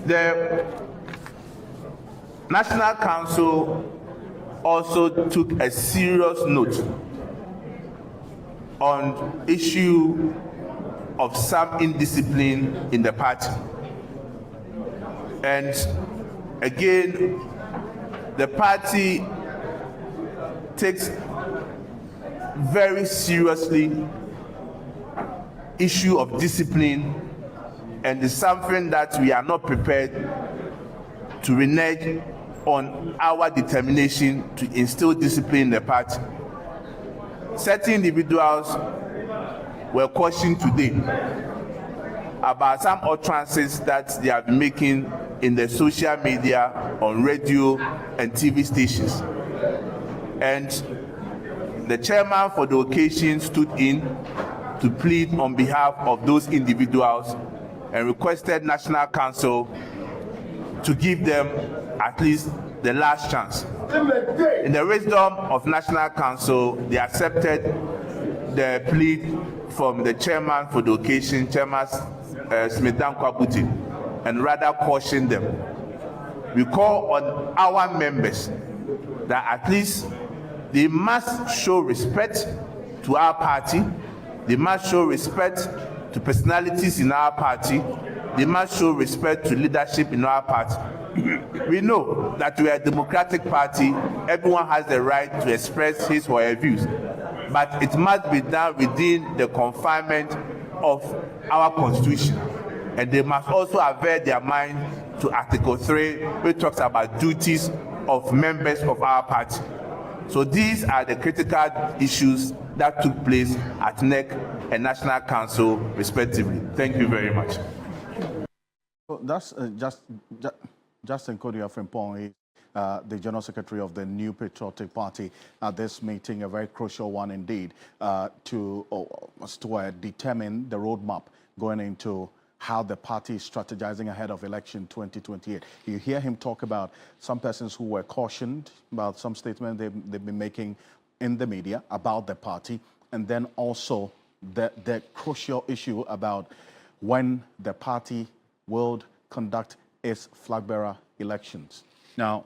The National Council also took a serious note on issue of some indiscipline in the party. And again, the party takes very seriously issue of discipline, and is something that we are not prepared to renege on our determination to instill discipline in the party. Certain individuals were cautioned today about some utterances that they have been making in the social media, on radio and TV stations. And the chairman for the occasion stood in to plead on behalf of those individuals and requested National Council to give them at least the last chance. In the wisdom of National Council, they accepted the plea from the chairman for the occasion, Chairman Smithan Kwabuti, and rather cautioned them. We call on our members that at least they must show respect to our party, they must show respect to personalities in our party, they must show respect to leadership in our party. We know that we are a democratic party, everyone has the right to express his or her views, but it must be done within the confinement of our constitution. And they must also avert their mind to Article 3, which talks about duties of members of our party. So these are the critical issues that took place at NEC and National Council, respectively. Thank you very much. Well, that's Justin Kodia Frimpong, the General Secretary of the New Patriotic Party, at this meeting, a very crucial one indeed, to determine the roadmap going into how the party is strategizing ahead of election 2028. You hear him talk about some persons who were cautioned about some statement they've been making in the media about the party, and then also the crucial issue about when the party will conduct its flag bearer elections. Now,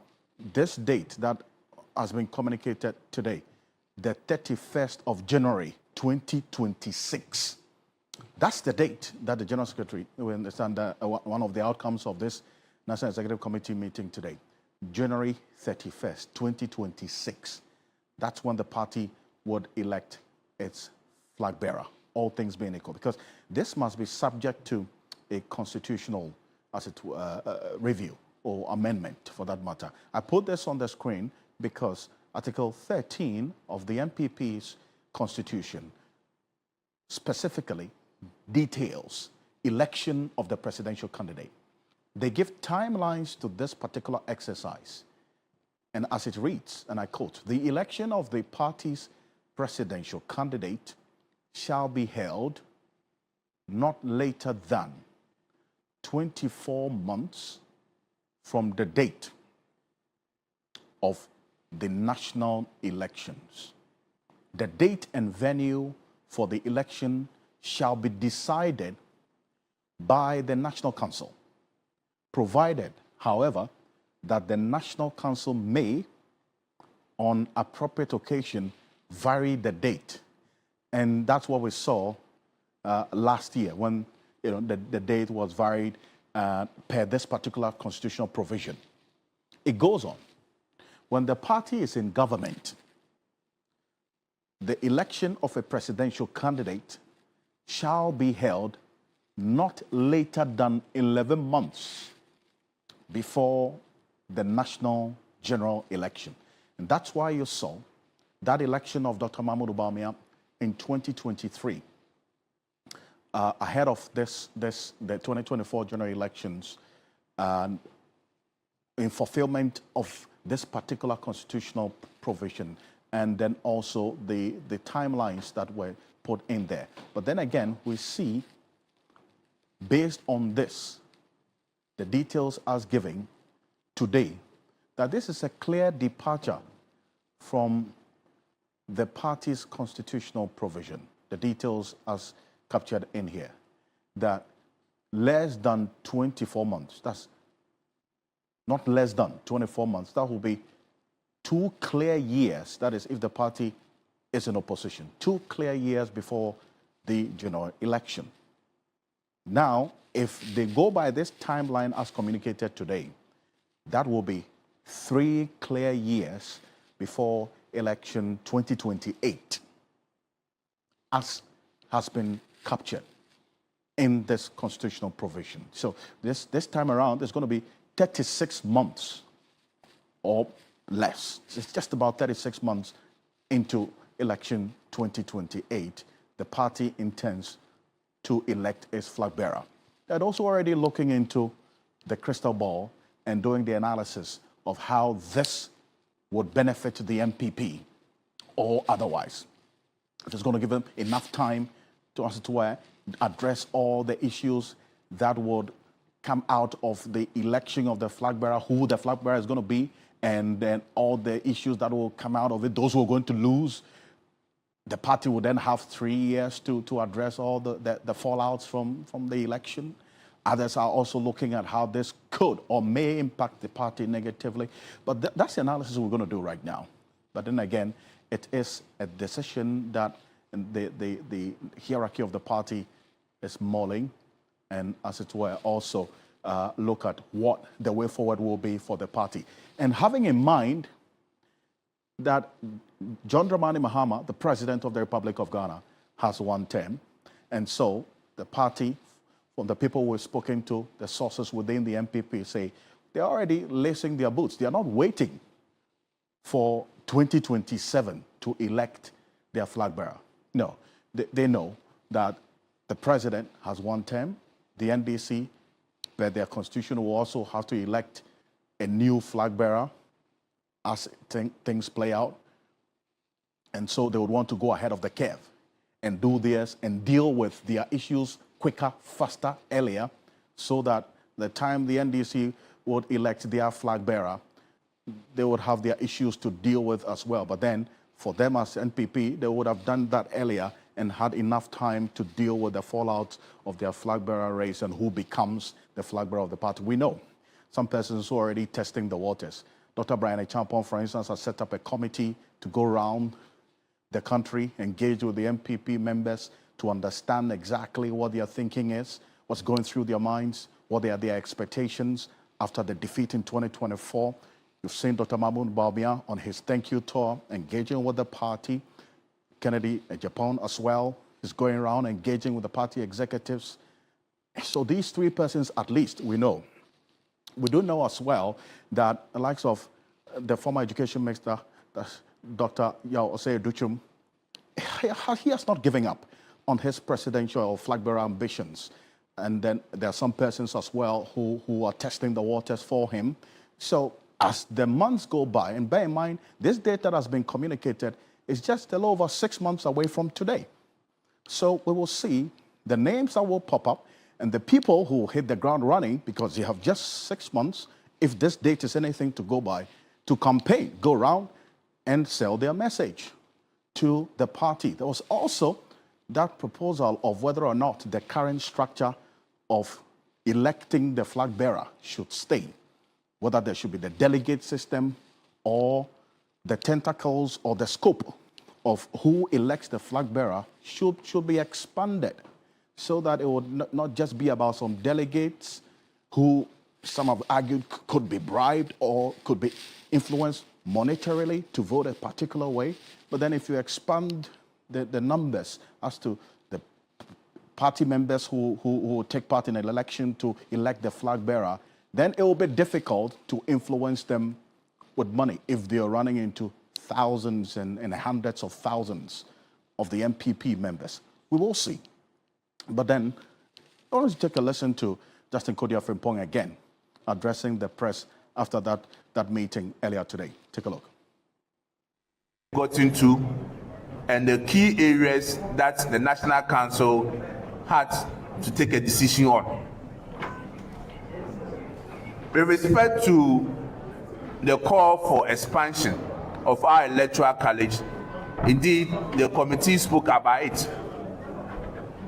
this date that has been communicated today, the 31st of January 2026, that's the date that the General Secretary, we understand that one of the outcomes of this National Executive Committee meeting today, January 31st, 2026. That's when the party would elect its flag bearer, all things being equal, because this must be subject to a constitutional review or amendment for that matter. I put this on the screen because Article 13 of the NPP's constitution specifically details election of the presidential candidate. They give timelines to this particular exercise. And as it reads, and I quote, "The election of the party's presidential candidate shall be held not later than 24 months from the date of the national elections. The date and venue for the election shall be decided by the National Council, provided, however, that the National Council may, on appropriate occasion, vary the date." And that's what we saw last year when the date was varied per this particular constitutional provision. It goes on. When the party is in government, the election of a presidential candidate shall be held not later than 11 months before the national general election. And that's why you saw that election of Dr. Bawumia in 2023, ahead of the 2024 general elections, in fulfillment of this particular constitutional provision, and then also the timelines that were put in there. But then again, we see, based on this, the details as given today, that this is a clear departure from the party's constitutional provision. The details as captured in here, that less than 24 months, that's not less than 24 months. That will be 2 clear years. That is, if the party is in opposition, 2 clear years before the general election. Now, if they go by this timeline as communicated today, that will be 3 clear years before election 2028, as has been captured in this constitutional provision. So this time around, there's going to be 36 months or less. It's just about 36 months into election 2028. The party intends to elect its flag bearer. They're also already looking into the crystal ball and doing the analysis of how this would benefit the NPP or otherwise. If it's going to give them enough time to address all the issues that would come out of the election of the flag bearer, who the flag bearer is going to be, and then all the issues that will come out of it, those who are going to lose. The party will then have 3 years to address all the fallouts from the election. Others are also looking at how this could or may impact the party negatively. But that's the analysis we're going to do right now. But then again, it is a decision that the hierarchy of the party is mulling, and as it were, also look at what the way forward will be for the party. And having in mind that John Dramani Mahama, the president of the Republic of Ghana, has 1 term, and so the party, from the people we've spoken to, the sources within the NPP say they're already lacing their boots. They are not waiting for 2027 to elect their flag bearer. No, they know that the president has 1 term, the NDC, but their constitution will also have to elect a new flag bearer as things play out. And so they would want to go ahead of the curve and do this and deal with their issues quicker, faster, earlier, so that the time the NDC would elect their flag bearer, they would have their issues to deal with as well. But then for them as NPP, they would have done that earlier and had enough time to deal with the fallout of their flag bearer race and who becomes the flag bearer of the party. We know some persons who are already testing the waters. Dr. Brian Champon, for instance, has set up a committee to go around the country, engage with the NPP members to understand exactly what their thinking is, what's going through their minds, what are their expectations after the defeat in 2024. You've seen Dr. Bawumia on his thank you tour, engaging with the party. Kennedy Japan as well is going around engaging with the party executives. So these 3 persons, at least, we know. We do know as well that the likes of the former education minister, Dr. Osei Duchum, he has not given up on his presidential or flag bearer ambitions. And then there are some persons as well who are testing the waters for him. So as the months go by, and bear in mind, this date that has been communicated is just a little over 6 months away from today. So we will see the names that will pop up and the people who hit the ground running, because you have just 6 months, if this date is anything to go by, to campaign, go around and sell their message to the party. There was also that proposal of whether or not the current structure of electing the flag bearer should stay, whether there should be the delegate system or the tentacles or the scope of who elects the flag bearer should be expanded, so that it would not just be about some delegates who some have argued could be bribed or could be influenced monetarily to vote a particular way. But then if you expand the numbers as to the party members who take part in an election to elect the flag bearer, then it will be difficult to influence them with money if they are running into thousands and hundreds of thousands of the NPP members. We will see. But then, I want to take a listen to Justin Kodia Frimpong again, addressing the press after that meeting earlier today. Take a look. Got into, and the key areas that the National Council had to take a decision on. With respect to the call for expansion of our electoral college, indeed, the committee spoke about it.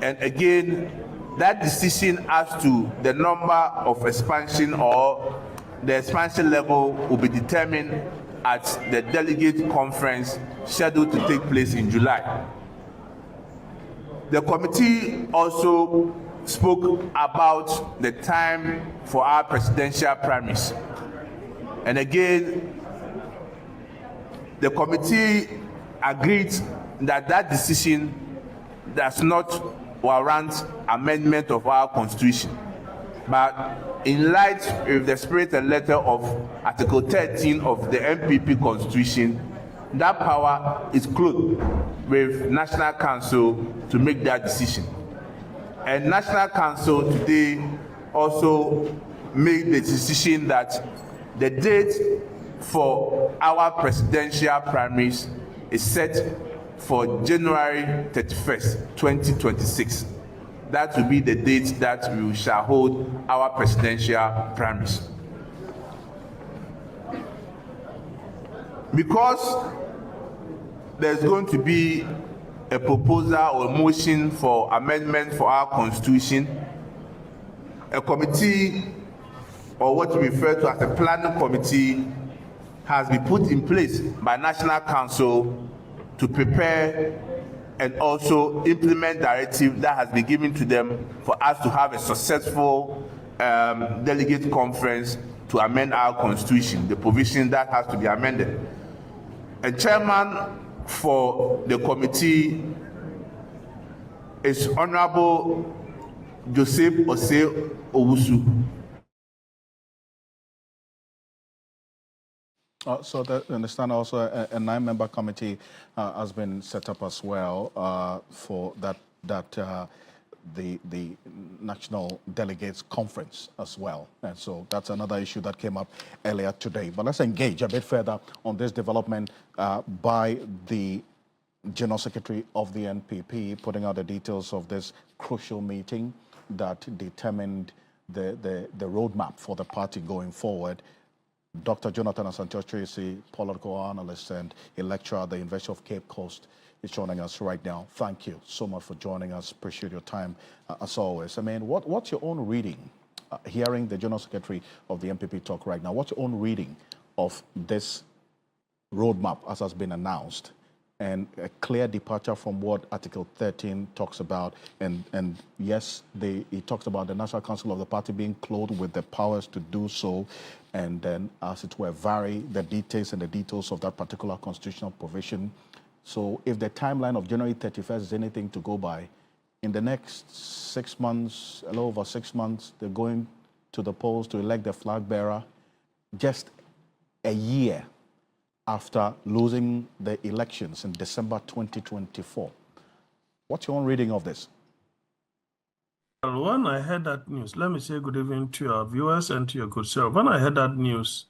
And again, that decision as to the number of expansion or the expansion level will be determined at the delegate conference scheduled to take place in July. The committee also spoke about the time for our presidential primaries. And again, the committee agreed that that decision does not warrant amendment of our constitution. But in light of the spirit and letter of Article 13 of the NPP constitution, that power is closed with National Council to make that decision. And National Council today also made the decision that the date for our presidential primaries is set for January 31st, 2026. That will be the date that we shall hold our presidential primaries. Because there's going to be a proposal or a motion for amendment for our constitution, a committee, or what we refer to as a planning committee, has been put in place by National Council to prepare and also implement directive that has been given to them for us to have a successful delegate conference to amend our constitution, the provision that has to be amended. A chairman for the committee is Honorable Joseph Osei Owusu. So that, I understand also a 9-member committee has been set up as well for the National Delegates Conference as well. And so that's another issue that came up earlier today. But let's engage a bit further on this development by the General Secretary of the NPP, putting out the details of this crucial meeting that determined the roadmap for the party going forward. Dr. Jonathan Asante Otchere is a political analyst and a lecturer at the University of Cape Coast. Is joining us right now. Thank you so much for joining us. Appreciate your time as always. I mean, what's your own reading, hearing the General Secretary of the NPP talk right now? What's your own reading of this roadmap as has been announced, and a clear departure from what Article 13 talks about? And yes, he talks about the National Council of the party being clothed with the powers to do so, and then, as it were, vary the details and the details of that particular constitutional provision. So if the timeline of January 31st is anything to go by, in the next 6 months, a little over 6 months, they're going to the polls to elect the flag bearer, just a year after losing the elections in December 2024. What's your own reading of this? Well, when I heard that news, let me say good evening to our viewers and to your good self. When I heard that news,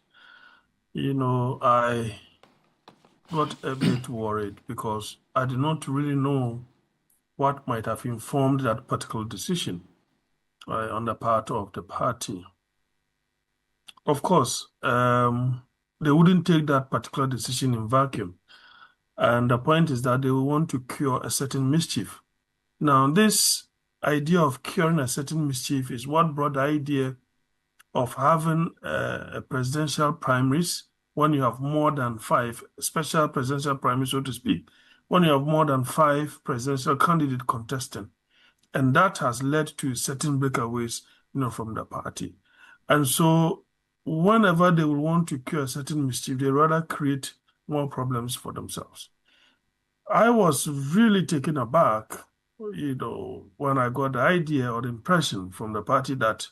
I got a bit worried because I did not really know what might have informed that particular decision on the part of the party. Of course, they wouldn't take that particular decision in vacuum. And the point is that they will want to cure a certain mischief. Now, this idea of curing a certain mischief is what brought the idea of having a presidential primaries when you have more than 5, special presidential primaries, so to speak, when you have more than 5 presidential candidate contesting. And that has led to certain breakaways, from the party. And so whenever they will want to cure a certain mischief, they rather create more problems for themselves. I was really taken aback, when I got the idea or the impression from the party that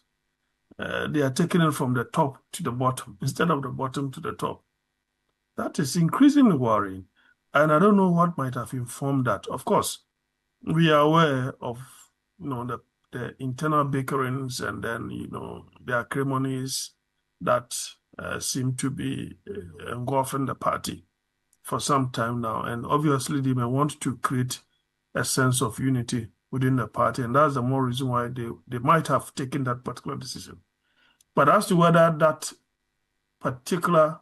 they are taking it from the top to the bottom instead of the bottom to the top. That is increasingly worrying. And I don't know what might have informed that. Of course, we are aware of, the internal bickerings and then, the acrimonies that seem to be engulfing the party for some time now. And obviously, they may want to create a sense of unity within the party. And that's the more reason why they might have taken that particular decision. But as to whether that particular,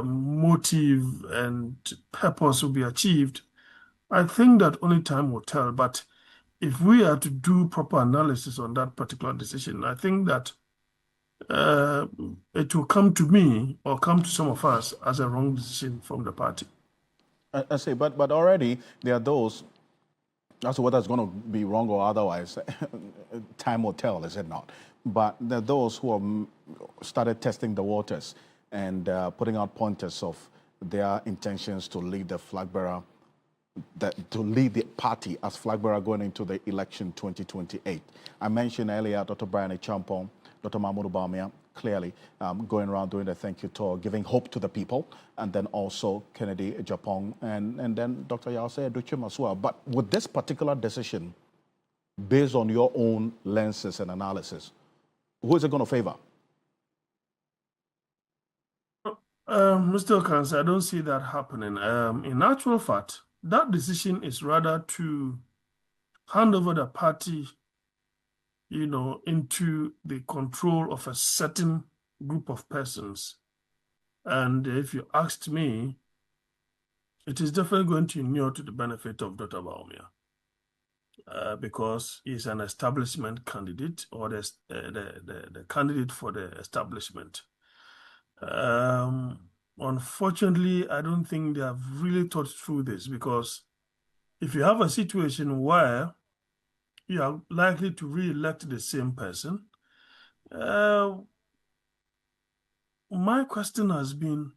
motive and purpose will be achieved, I think that only time will tell. But if we are to do proper analysis on that particular decision, I think that it will come to me or come to some of us as a wrong decision from the party. I say, but already there are those, as to whether it's going to be wrong or otherwise, time will tell, is it not? But there are those who have started testing the waters and putting out pointers of their intentions to lead the flag bearer, to lead the party as flag bearer going into the election 2028. I mentioned earlier Dr. Brian Champong, Dr. Bawumia, clearly going around doing the thank you tour, giving hope to the people, and then also Kennedy Japong, and then Dr. Yase Aduchim as well. But with this particular decision, based on your own lenses and analysis, who is it going to favor? Mr. Okansi, I don't see that happening. In actual fact, that decision is rather to hand over the party, into the control of a certain group of persons. And if you asked me, it is definitely going to inure to the benefit of Dr. Bawumia, because he's an establishment candidate, or the candidate for the establishment. Unfortunately, I don't think they have really thought through this, because if you have a situation where you are likely to re-elect the same person, my question has been,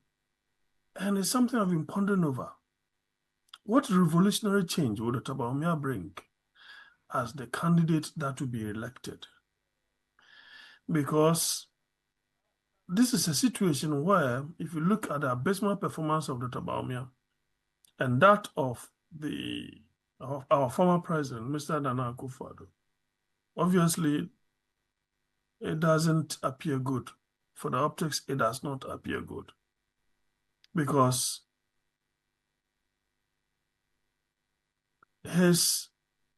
and it's something I've been pondering over, what revolutionary change would Dr. Bawumia bring as the candidate that will be elected? Because this is a situation where, if you look at the abysmal performance of Dr. Bawumia and that of our former president, Mr. Nana Akufo-Addo, obviously, it doesn't appear good. For the optics, it does not appear good, because his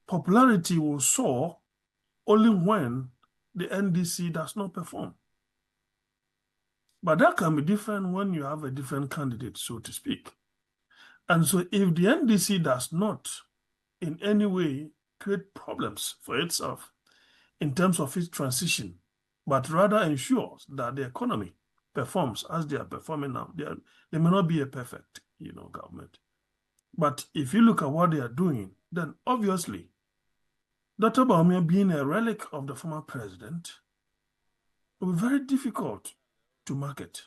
popularity will soar only when the NDC does not perform. But that can be different when you have a different candidate, so to speak. And so if the NDC does not in any way create problems for itself in terms of its transition, but rather ensures that the economy performs as they are performing now, they may not be a perfect, government. But if you look at what they are doing, then obviously, Dr. Bawumia being a relic of the former president, it will be very difficult to market.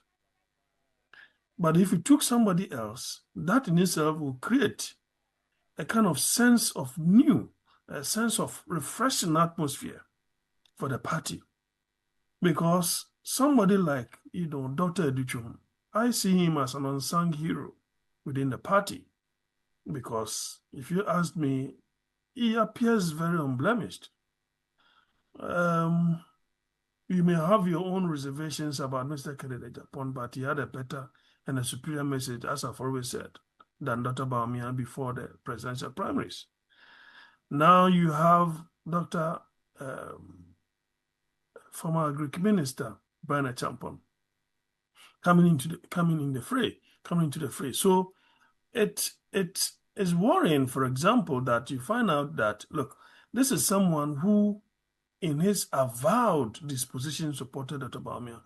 But if you took somebody else, that in itself will create a kind of sense of a sense of refreshing atmosphere for the party. Because somebody like, Dr. Aduchim, I see him as an unsung hero within the party. Because if you ask me, he appears very unblemished. You may have your own reservations about Mr. Kennedy Japong, but he had a better and a superior message, as I've always said, than Dr. Bawumia before the presidential primaries. Now you have Dr. Former Greek Minister Brian Champong coming into the fray. So it is worrying, for example, that you find out that, look, this is someone who, in his avowed disposition, supported Dr. Bawumia.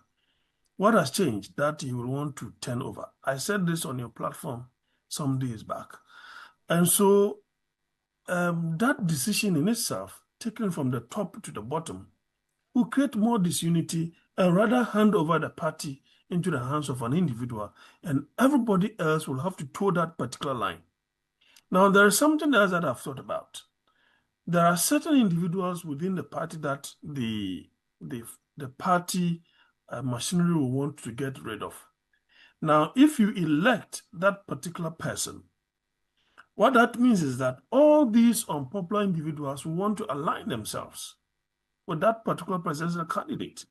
What has changed that he will want to turn over? I said this on your platform some days back. And so that decision in itself, taken from the top to the bottom, will create more disunity and rather hand over the party into the hands of an individual, and everybody else will have to toe that particular line. Now, there is something else that I've thought about. There are certain individuals within the party that the party machinery will want to get rid of. Now, if you elect that particular person, what that means is that all these unpopular individuals will want to align themselves with that particular presidential candidate.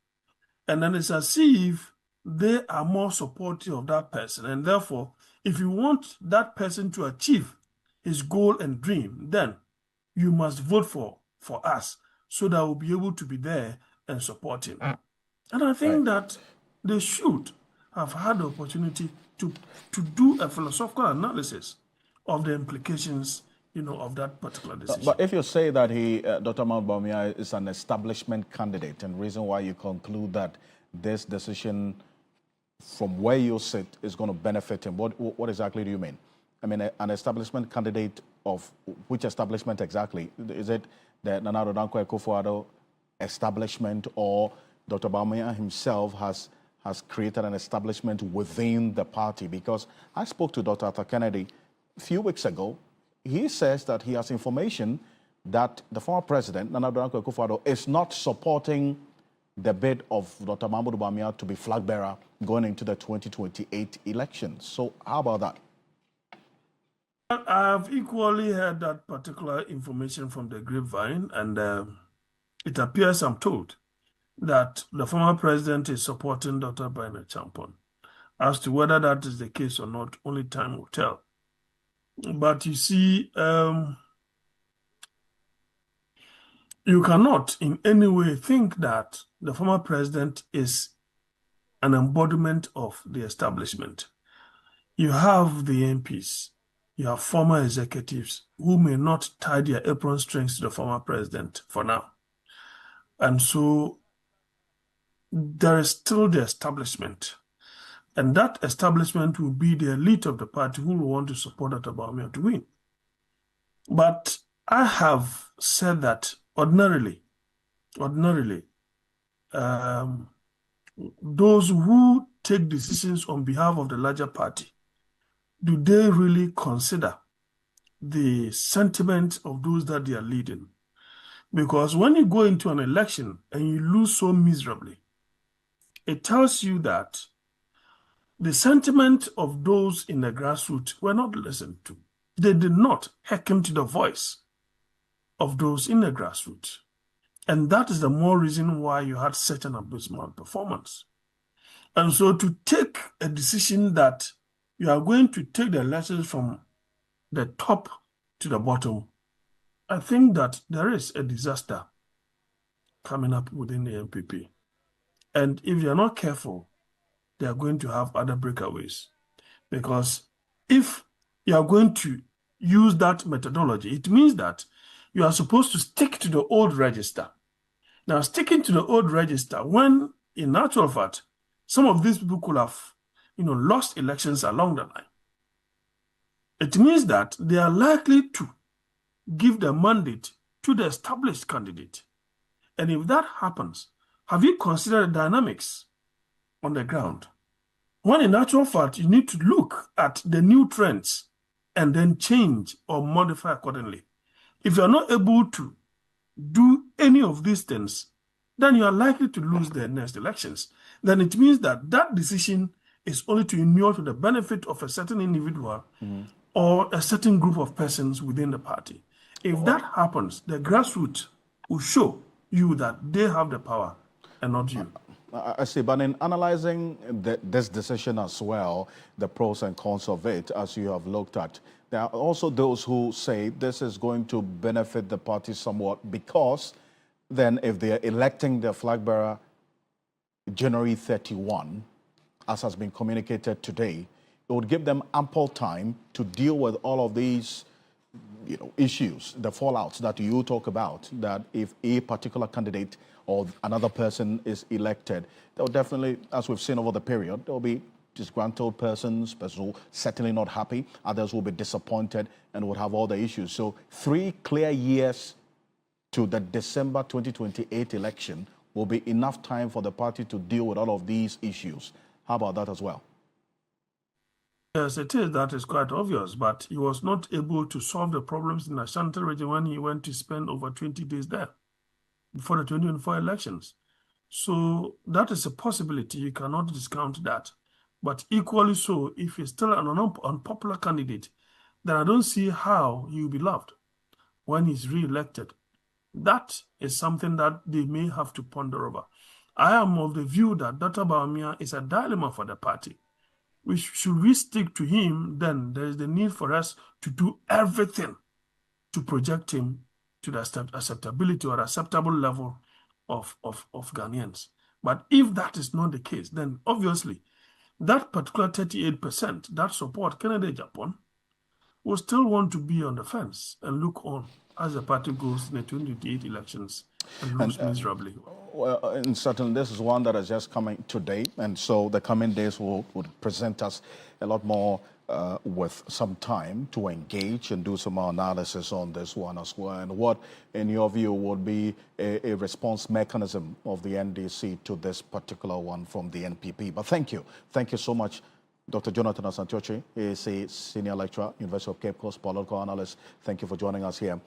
And then it's as if they are more supportive of that person. And therefore, if you want that person to achieve his goal and dream, then you must vote for us so that we'll be able to be there and support him. And I think that they should have had the opportunity to do a philosophical analysis of the implications, of that particular decision. But if you say that Dr. Bawumia is an establishment candidate, and the reason why you conclude that this decision from where you sit is going to benefit him? What exactly do you mean? I mean, an establishment candidate of which establishment exactly? Is it the Nana Addo Dankwa Akufo-Addo establishment, or Dr. Bawumia himself has created an establishment within the party? Because I spoke to Dr. Arthur Kennedy a few weeks ago. He says that he has information that the former president, Nana Addo Dankwa Akufo-Addo, is not supporting the bid of Dr. Mahmoud Bawumia to be flag bearer going into the 2028 elections. So how about that? I have equally heard that particular information from the grapevine, and it appears, I'm told, that the former president is supporting Dr. Bawumia Champon. As to whether that is the case or not, only time will tell. But you see, you cannot in any way think that the former president is an embodiment of the establishment. You have the MPs, you have former executives who may not tie their apron strings to the former president for now. And so there is still the establishment. And that establishment will be the elite of the party who will want to support Dr. Bawumia to win. But I have said that ordinarily, those who take decisions on behalf of the larger party, do they really consider the sentiment of those that they are leading? Because when you go into an election and you lose so miserably, it tells you that the sentiment of those in the grassroots were not listened to. They did not hearken to the voice of those in the grassroots. And that is the more reason why you had such an abysmal performance. And so to take a decision that you are going to take the lessons from the top to the bottom, I think that there is a disaster coming up within the NPP. And if you're not careful, they are going to have other breakaways. Because if you are going to use that methodology, it means that you are supposed to stick to the old register. Now, sticking to the old register, when in actual fact, some of these people could have, lost elections along the line, it means that they are likely to give the mandate to the established candidate. And if that happens, have you considered the dynamics on the ground? When in actual fact, you need to look at the new trends and then change or modify accordingly. If you're not able to do any of these things, then you are likely to lose the next elections. Then it means that that decision is only to inure to the benefit of a certain individual or a certain group of persons within the party. If that happens, the grassroots will show you that they have the power and not you. I see, but in analyzing this decision as well, the pros and cons of it, as you have looked at, there are also those who say this is going to benefit the party somewhat, because then if they are electing the flag bearer January 31, as has been communicated today, it would give them ample time to deal with all of these issues, the fallouts that you talk about, that if a particular candidate or another person is elected, there will definitely, as we've seen over the period, there will be disgruntled persons who certainly not happy, others will be disappointed and would have all the issues. So 3 clear years to the December 2028 election will be enough time for the party to deal with all of these issues. How about that as well? Yes, it is. That is quite obvious. But he was not able to solve the problems in the Ashanti region when he went to spend over 20 days there before the 2024 elections. So that is a possibility. You cannot discount that. But equally so, if he's still an unpopular candidate, then I don't see how he will be loved when he's re-elected. That is something that they may have to ponder over. I am of the view that Dr. Bawumia is a dilemma for the party. Should we stick to him, then there is the need for us to do everything to project him to the acceptability or acceptable level of Ghanaians. But if that is not the case, then obviously that particular 38% that support Canada, Japan, will still want to be on the fence and look on as the party goes in the 2028 elections and lose miserably. Well, and certainly this is one that is just coming today, and so the coming days would present us a lot more with some time to engage and do some more analysis on this one as well. And what, in your view, would be a response mechanism of the NDC to this particular one from the NPP? But thank you so much. Dr. Jonathan Asante Otchere is a senior lecturer, University of Cape Coast, political analyst. Thank you for joining us here